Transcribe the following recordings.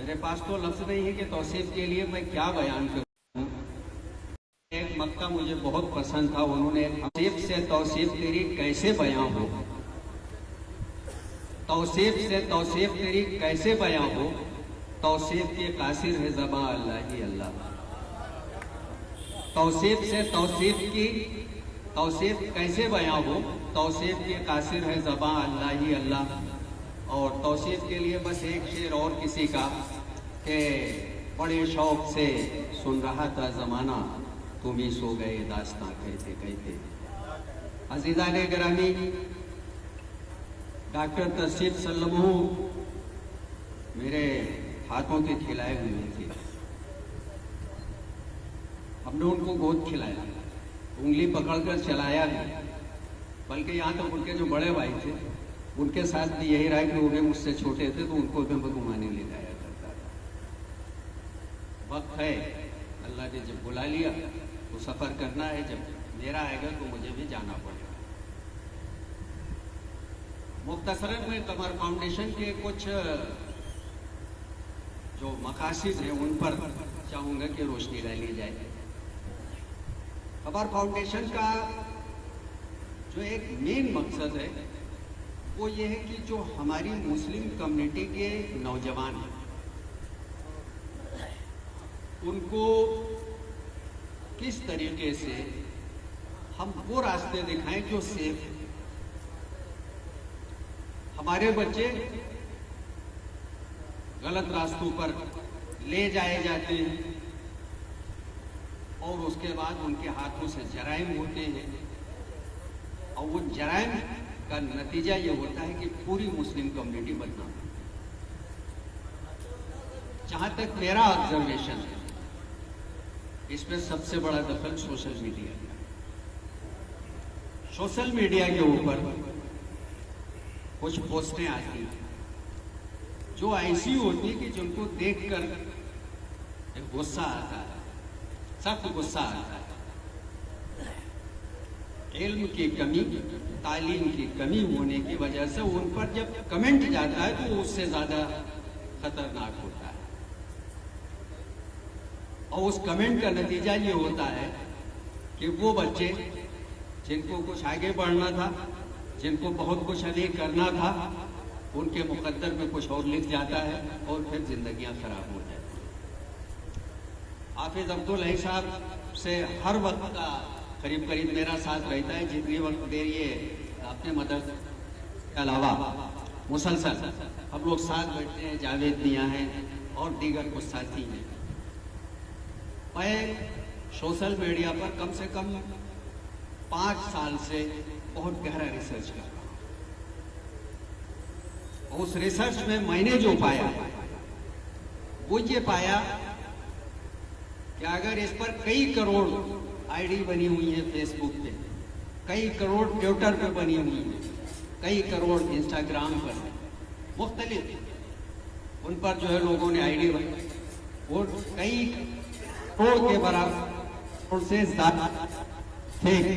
मेरे पास तो लफ्ज़ नहीं है कि तौसीफ के लिए मैं क्या बयान करूं। एक मक्ता मुझे बहुत पसंद था, उन्होंने तौसीफ से तौसीफ तेरी कैसे बयां हो, तौसीफ से तौसीफ तेरी कैसे बयां हो, तौसीफ के कासिर है ज़बां अल्लाह ही अल्लाह। तौसीफ से तौसीफ की तौसीफ कैसे बयां हो, तौसीफ के कासिर है ज़बां अल्लाह ही अल्लाह। और तौसीफ के लिए बस एक शेर और किसी का कि बड़े शौक से सुन रहा था ज़माना, तुम ही सो गए दास्तां कहते कहते। अज़ीज़ाने गिरामी, डॉक्टर तौसीफ सल्लमू मेरे हाथों के खिलाए हुए थे। हमने उनको गोद खिलाया, उंगली पकड़कर चलाया नहीं, बल्कि यहाँ तक उनके जो बड़े भाई थे उनके साथ भी यही रहा कि वो भी मुझसे छोटे थे तो उनको भी घुमाने ले जाया करता था। वक्त है, अल्लाह ने जब बुला लिया तो सफ़र करना है, जब मेरा आएगा तो मुझे भी जाना पड़ेगा। मुख्तसरन में कमर फाउंडेशन के कुछ जो मकासिद हैं उन पर चाहूँगा कि रोशनी डाली जाए। कमर फाउंडेशन का जो एक मेन मकसद है वो ये है कि जो हमारी मुस्लिम कम्युनिटी के नौजवान हैं उनको किस तरीके से हम वो रास्ते दिखाएं जो सेफ है। हमारे बच्चे गलत रास्तों पर ले जाए जाते हैं और उसके बाद उनके हाथों से जराइम होते हैं, और वो जराइम का नतीजा ये होता है कि पूरी मुस्लिम कम्युनिटी बदनाम। जहां तक मेरा ऑब्जर्वेशन है, इसमें सबसे बड़ा दखल सोशल मीडिया का। सोशल मीडिया के ऊपर कुछ पोस्टें आती हैं जो ऐसी होती है कि जिनको देखकर एक गुस्सा आता है, सख्त गुस्सा आता है। इल्म की कमी, तालीम की कमी होने की वजह से उन पर जब कमेंट जाता है तो उससे ज्यादा खतरनाक होता है। और उस कमेंट का नतीजा ये होता है कि वो बच्चे जिनको कुछ आगे बढ़ना था, जिनको बहुत कुछ अभी करना था, उनके मुकद्दर में कुछ और लिख जाता है और फिर जिंदगियां खराब हो जाती हैं। हाफिज अब्दुल हई साहब से हर वक्त का करीब करीब मेरा साथ रहता है, जितनी वक्त देर ये अपने मदरसे के अलावा मुसलसल हम लोग साथ बैठते हैं। जावेद मियां हैं और दीगर कुछ साथी हैं। मैं सोशल मीडिया पर कम से कम 5 साल से बहुत गहरा रिसर्च कर रहा हूँ। उस रिसर्च में मैंने जो पाया वो ये पाया कि अगर इस पर कई करोड़ आईडी बनी हुई है फेसबुक पे, कई करोड़ ट्विटर पे बनी हुई है, कई करोड़ इंस्टाग्राम पर, मुख्तलिफ उन पर जो है लोगों ने आईडी बनाई, और कई करोड़ के बराबर से ज्यादा फेक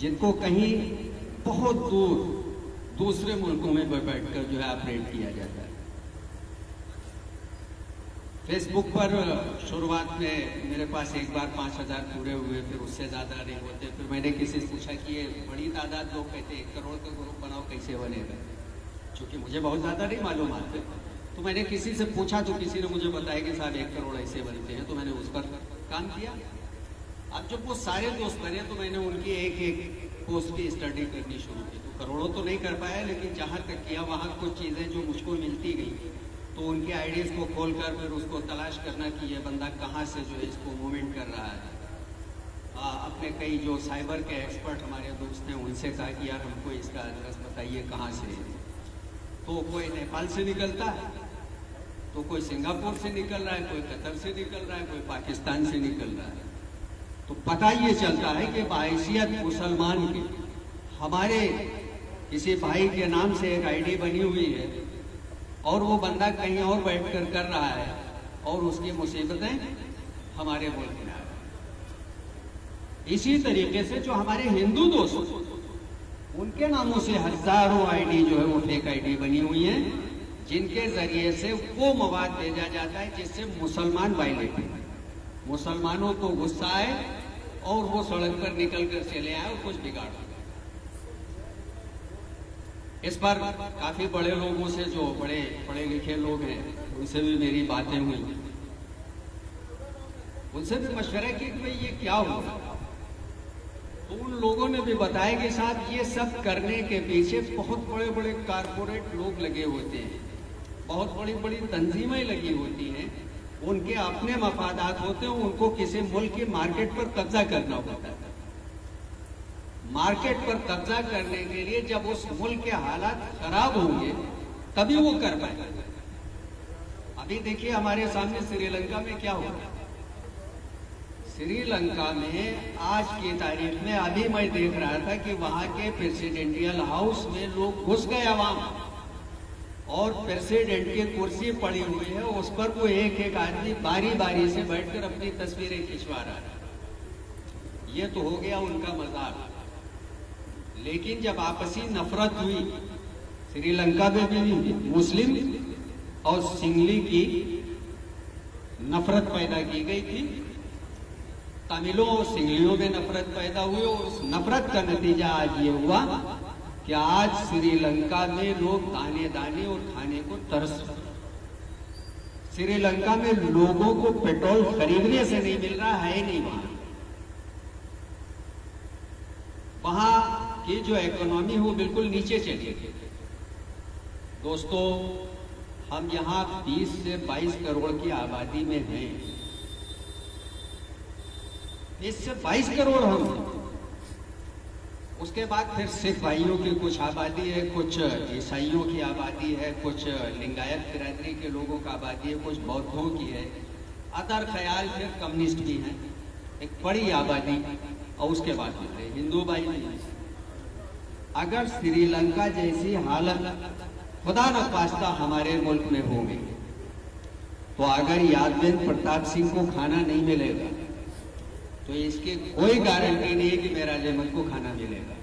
जिनको कहीं बहुत दूर दूसरे मुल्कों में बैठकर जो है ऑपरेट किया जाता है। फेसबुक पर शुरुआत में मेरे पास एक बार 5000 पूरे हुए, फिर उससे ज़्यादा नहीं होते। फिर मैंने किसी से पूछा कि ये बड़ी तादाद लोग कहते 1 करोड़ का ग्रुप बनाओ, कैसे बनेगा? चूँकि मुझे बहुत ज़्यादा नहीं मालूम आते, तो मैंने किसी से पूछा तो किसी ने मुझे बताया कि साहब 1 करोड़ ऐसे बनते हैं। तो मैंने उस पर काम किया। अब जब वो सारे दोस्त बने तो मैंने उनकी एक एक पोस्ट की स्टडी करनी शुरू की। तो करोड़ों तो नहीं कर पाया, लेकिन जहाँ तक किया वहाँ कुछ चीज़ें जो मुझको मिलती गई, तो उनके आइडियाज़ को खोलकर फिर उसको तलाश करना कि ये बंदा कहाँ से जो है इसको मूवमेंट कर रहा है। अपने कई जो साइबर के एक्सपर्ट हमारे दोस्त हैं उनसे कहा कि यार हमको इसका एड्रेस बताइए कहाँ से। तो कोई नेपाल से निकलता है, तो कोई सिंगापुर से निकल रहा है, कोई कतर से निकल रहा है, कोई पाकिस्तान से निकल रहा है। तो पता ये चलता है कि बाहैसियत मुसलमान के हमारे किसी भाई के नाम से एक आईडी बनी हुई है और वो बंदा कहीं और बैठकर कर रहा है और उसकी मुसीबतें हमारे मुल्क में आ रही। इसी तरीके से जो हमारे हिंदू दोस्त उनके नामों से हजारों आईडी जो है वो फेक आईडी बनी हुई है, जिनके जरिए से वो मवाद भेजा जाता है जिससे मुसलमान वायलेट है, मुसलमानों को गुस्सा आए और वो सड़क पर निकल कर चले आए और कुछ बिगाड़। इस पर काफी बड़े लोगों से, जो बड़े पढ़े लिखे लोग हैं, उनसे भी मेरी बातें हुई, उनसे भी मशवरा किया कि भाई ये क्या हुआ। तो उन लोगों ने भी बताया कि साहब ये सब करने के पीछे बहुत बड़े बड़े कारपोरेट लोग लगे होते हैं, बहुत बड़ी बड़ी तंजीमें लगी होती हैं, उनके अपने मफादात होते हैं, उनको किसी मुल्क की मार्केट पर कब्जा करना होता है। मार्केट पर कब्जा करने के लिए जब उस मुल्क के हालात खराब होंगे तभी वो कर पाएंगे। अभी देखिए हमारे सामने श्रीलंका में क्या हुआ। श्रीलंका में आज की तारीख में अभी मैं देख रहा था कि वहां के प्रेसिडेंशियल हाउस में लोग घुस गए अवाम, और प्रेसिडेंट की कुर्सी पड़ी हुई है, उस पर वो एक एक आदमी बारी बारी से बैठकर अपनी तस्वीरें खिंचवा रहा है। ये तो हो गया उनका मजाक। लेकिन जब आपसी नफरत हुई, श्रीलंका में भी मुस्लिम और सिंगली की नफरत पैदा की गई थी, तमिलों और सिंगलियों में नफरत पैदा हुई, और उस नफरत का नतीजा आज ये हुआ कि आज श्रीलंका में लोग दाने दाने और खाने को तरस रहे। श्रीलंका में लोगों को पेट्रोल खरीदने से नहीं मिल रहा है, नहीं वहां की जो इकोनॉमी हो बिल्कुल नीचे चली गई। दोस्तों, हम यहाँ 20 से 22 करोड़ की आबादी में हैं, 20 से 22 करोड़ हम। उसके बाद फिर सिख भाइयों की कुछ आबादी है, कुछ ईसाइयों की आबादी है, कुछ लिंगायत बिरादरी के लोगों का आबादी है, कुछ बौद्धों की है, अदर ख्याल फिर कम्युनिस्ट भी हैं, एक बड़ी आबादी। और उसके बाद फिर हिंदू भाई नहीं। अगर श्रीलंका जैसी हालत खुदा न खास्ता हमारे मुल्क में होगी, तो अगर यादवेंद्र प्रताप सिंह को खाना नहीं मिलेगा तो इसकी कोई गारंटी नहीं है कि मेराज अहमद को खाना मिलेगा।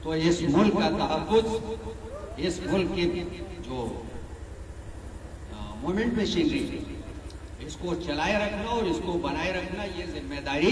तो इस मुल्क का तहफ़्फ़ुज़, इस मुल्क की जो मूवमेंट मशीनरी, इसको चलाए रखना और इसको बनाए रखना, ये जिम्मेदारी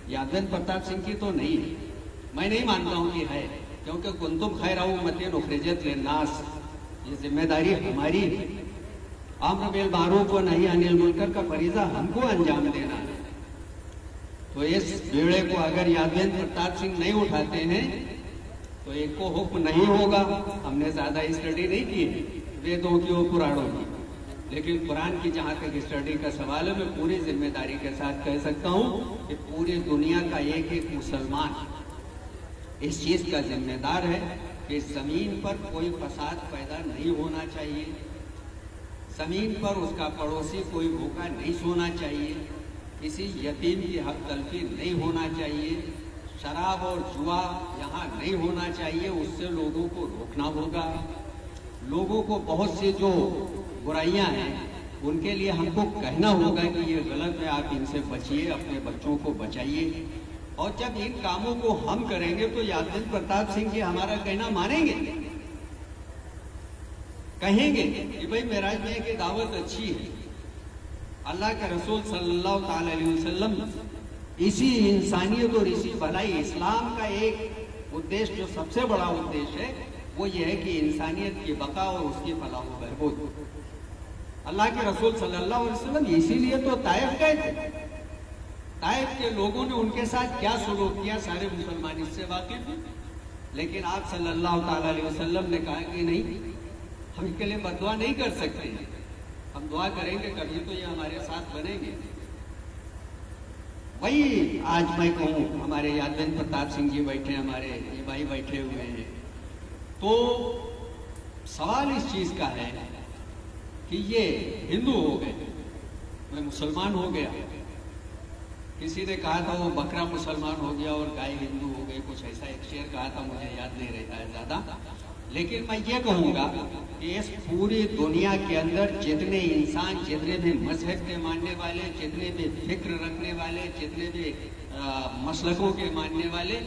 यादवेंद्र प्रताप सिंह की तो नहीं है। मैं नहीं मानता हूं कि है, क्योंकि कुंतुम खैराउ मतीन उखरिजत लिन्नास, ये जिम्मेदारी हमारी है। अम्र बिल मारूफ व नही अनिल मुनकर का फरीजा हमको अंजाम देना है। तो इस बेड़े को अगर यादवेंद्र प्रताप सिंह नहीं उठाते हैं तो एक को हुक्म नहीं होगा। हमने ज्यादा स्टडी नहीं की है वेदों की और पुराणों की, लेकिन कुरान की जहाँ तक स्टडी का सवाल है, मैं पूरी जिम्मेदारी के साथ कह सकता हूँ कि पूरी दुनिया का एक एक मुसलमान इस चीज का जिम्मेदार है कि जमीन पर कोई फसाद पैदा नहीं होना चाहिए, जमीन पर उसका पड़ोसी कोई भूखा नहीं सोना चाहिए, किसी यतीम की हक तलफी नहीं होना चाहिए, शराब और जुआ यहाँ नहीं होना चाहिए, उससे लोगों को रोकना होगा। लोगों को बहुत से जो बुराइयां हैं उनके लिए हमको कहना होगा कि ये गलत है, आप इनसे बचिए, अपने बच्चों को बचाइए। और जब इन कामों को हम करेंगे तो यादवेंद्र प्रताप सिंह जी हमारा कहना मानेंगे, कहेंगे कि भाई मेराज में की दावत अच्छी है। अल्लाह के रसूल सल्लल्लाहु अलैहि वसल्लम इसी इंसानियत और इसी भलाई, इस्लाम का एक उद्देश्य जो सबसे बड़ा उद्देश्य है वो ये है कि इंसानियत की बका और उसकी फलाह व बहबूद। अल्लाह के रसूल सल्लल्लाहु अलैहि वसल्लम इसीलिए तो ताइफ गए थे। ताइफ के लोगों ने उनके साथ क्या सलूक किया सारे मुसलमान इससे वाकिफ हैं, लेकिन आप सल्लल्लाहु अलैहि वसल्लम ने कहा कि नहीं, हम इनके लिए बददुआ नहीं कर सकते, हम दुआ करेंगे कभी तो ये हमारे साथ बनेंगे। वही आज मैं कहूँ, हमारे यादवेंद्र प्रताप सिंह जी बैठे, हमारे ये भाई बैठे हुए हैं, तो सवाल इस चीज का है कि ये हिंदू हो गए, मैं मुसलमान हो गया। किसी ने कहा था वो बकरा मुसलमान हो गया और गाय हिंदू हो गई, कुछ ऐसा एक शेर कहा था, मुझे याद नहीं रहता है ज्यादा। लेकिन मैं ये कहूंगा कि इस पूरी दुनिया के अंदर जितने इंसान, जितने भी मजहब के मानने वाले, जितने भी फिक्र रखने वाले, जितने भी मसलकों के मानने वाले,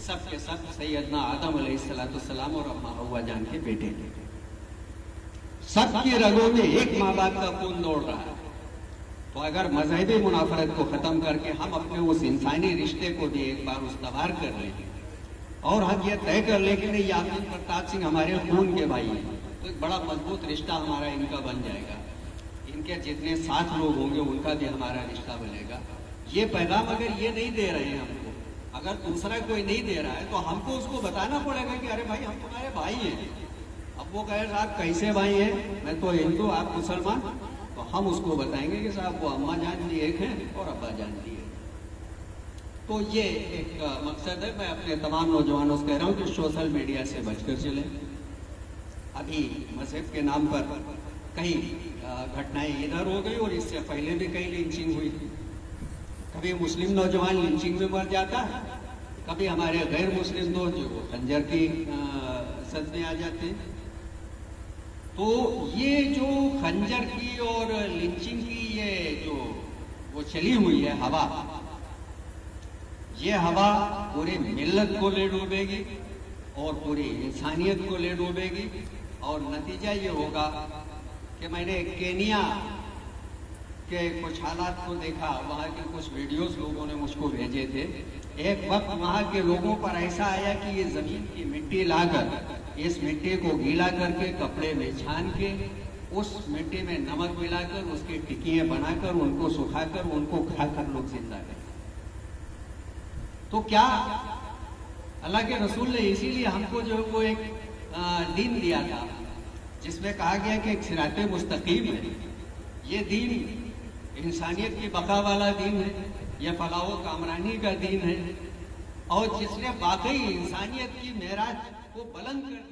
सब के सब सैयदना आदम अलैहिस्सलाम और अम्मा हव्वा जान के बेटे थे। सबकी रगों में एक माँ बाप का खून दौड़ रहा है। तो अगर मजहबी मुनाफरत को खत्म करके हम अपने उस इंसानी रिश्ते को भी एक बार उस्तवार कर लें और हम ये तय कर लें कि नहीं, यादव प्रताप सिंह हमारे खून के भाई हैं, तो एक बड़ा मजबूत रिश्ता हमारा इनका बन जाएगा। इनके जितने साथ लोग होंगे उनका भी हमारा रिश्ता बनेगा। ये पैगाम अगर ये नहीं दे रहे हैं हमको, अगर दूसरा कोई नहीं दे रहा है, तो हमको उसको बताना पड़ेगा कि अरे भाई हम तुम्हारे भाई हैं। अब वो कहे साहब कैसे भाई हैं, मैं तो हिंदू आप मुसलमान, तो हम उसको बताएंगे कि साहब वो अम्मा जान भी एक है और अब्बा जान भी है। तो ये एक मकसद है। मैं अपने तमाम नौजवानों से कह रहा हूँ कि सोशल मीडिया से बचकर चलें। अभी मजहब के नाम पर कई घटनाएं इधर हो गई और इससे पहले भी कई लिंचिंग हुई। कभी मुस्लिम नौजवान लिंचिंग में मर जाता है, कभी हमारे गैर मुस्लिम दोस्त जो खंजर की सद में आ जाते हैं। तो ये जो खंजर की और लिंचिंग की ये जो वो चली हुई है हवा, ये हवा पूरी मिल्लत को ले डूबेगी और पूरी इंसानियत को ले डूबेगी। और नतीजा ये होगा कि मैंने केनिया के कुछ हालात को देखा, वहाँ के कुछ वीडियोस लोगों ने मुझको भेजे थे। एक वक्त वहाँ के लोगों पर ऐसा आया कि ये जमीन की मिट्टी लाकर, इस मिट्टी को गीला करके कपड़े में छान के, उस मिट्टी में नमक मिलाकर उसकी टिक्कियां बनाकर उनको सुखाकर उनको खाकर लोग जिंदा गए। तो क्या अल्लाह के रसूल ने इसीलिए हमको जो वो एक दीन दिया था जिसमें कहा गया कि एक सिराते मुस्तकीम है। ये दीन इंसानियत की बका वाला दीन है, यह फलाह व कामरानी का दीन है और जिसने वाकई इंसानियत की मेराज को बुलंद कर